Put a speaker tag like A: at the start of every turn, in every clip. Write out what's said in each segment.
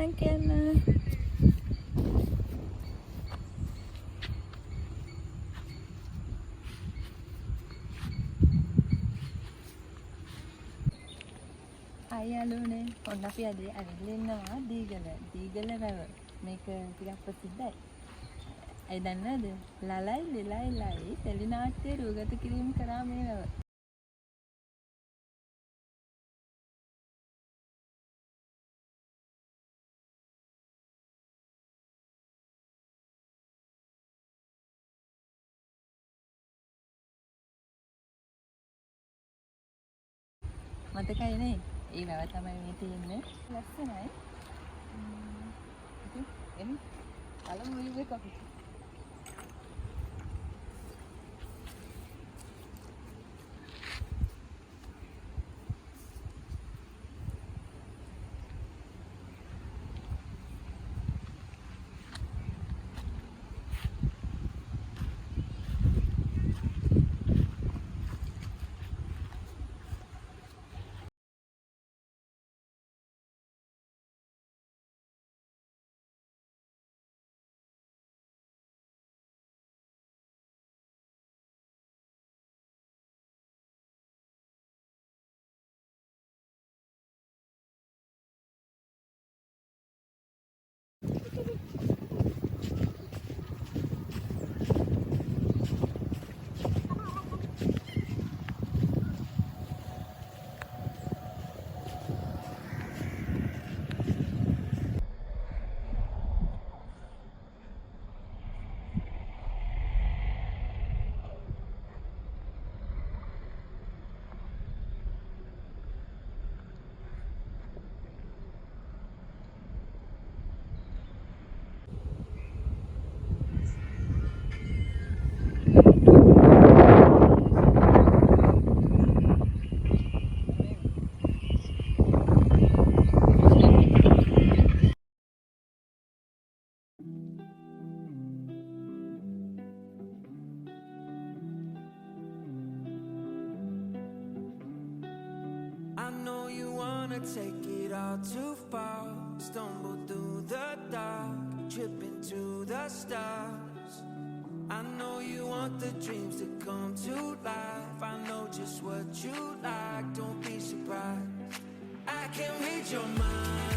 A: එහෙනම් කියන්න. අයියාලුනේ ඔන්න අපි අද ඇවිල්ලා ඉන්නවා දීගල වැව. මේක ටිකක් ප්‍රසිද්ධයි. අය දන්නවද? ලලයි ලයි ටෙලි නාට්‍ය රූගත කිරීම කරා මේ වැව. මතකයි නේ? ඒ වැව තමයි මේ තියෙන්නේ. ලස්සනයි. ඉතින් එන්න බලමු වීව් එක අපි.
B: Take it all too far, stumble through the dark, trip into the stars. I know you want the dreams to come to life. I know just what you like, don't be surprised. I can read your mind,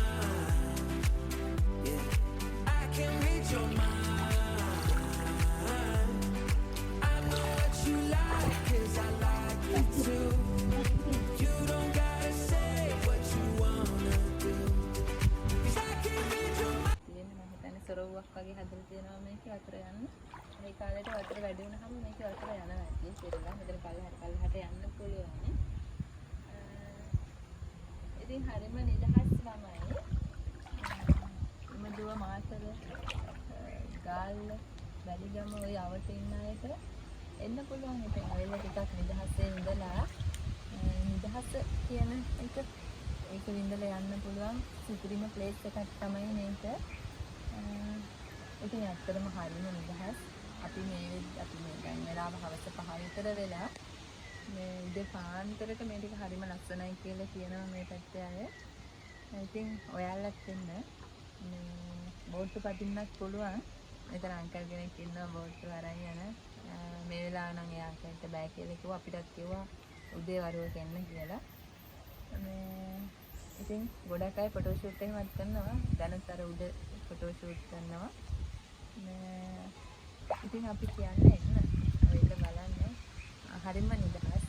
B: yeah, I can read your mind. I know what you like, 'cause I like it too. You don't gotta say what you wanna do, 'cause I can read your mind.
A: තියෙන්නේ මම හිතන්නේ සොරවුවක් වගේ හදලා තියෙනවා මේකේ වතුර යන්න. මේ කාලේට වතුර වැඩි වුණාම මේකේ වතුර යනවා ඇති. කියලා මෙතන පල්ලහට යන්න පුළුවන්. ඉතින් හරිම නිදහස් ළමයි. මදුව මාතර ගාල්ල වැලිගම ওই අවට ඉන්න අයට එන්න පුළුවන්. ඉතින් අයලා ටිකක් නිදහසේ ඉඳලා නිදහස කියන එක ඒක විඳලා යන්න පුළුවන් සුපිරිම ප්ලේස් එකක් තමයි මේක. ඉතින් ඇත්තටම හරිම නිදහස්. අපි මේ දැන් වෙලාව හවස 5 විතර වෙලා මේ උදේ පාන්දරට මේ ටික හරිම ලස්සනයි කියලා කියනවා මේ පැත්තේ අය. ඉතින් ඔයාලත් එන්න මේ බෝට්ටු පදින්නත් පුළුවන්. මෙතන අංකල් කෙනෙක් ඉන්නවා බෝට්ටු අරන් යන. මේ වෙලාව නම් එයා අංකල්ට බෑ කියලා කිව්වා. අපිටත් කිව්වා උදේ වරුවක එන්න කියලා. ඉතින් ගොඩක් අය ෆොටෝ ෂූට් එහෙමත් කරනවා. දැනුත් අර උඩ ෆොටෝ ෂූට් කරනවා. ඉතින් අපි කියන්නේ එන්න. ඔයලා බලන්න. හරිම නිදහස්.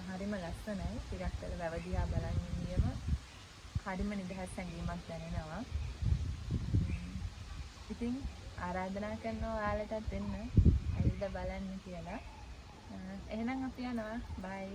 A: හරිම ලස්සනයි. ටිකක් අර වැව දිහා බලන්න ගියම හරිම නිදහස් හැඟීමක් දැනෙනවා. ඉතින් ආරාධනා කරනවා ඔයාලටත් එන්න. ඇවිල්ලා බලන්න කියලා. එහෙනම් අපි යනවා. බයි.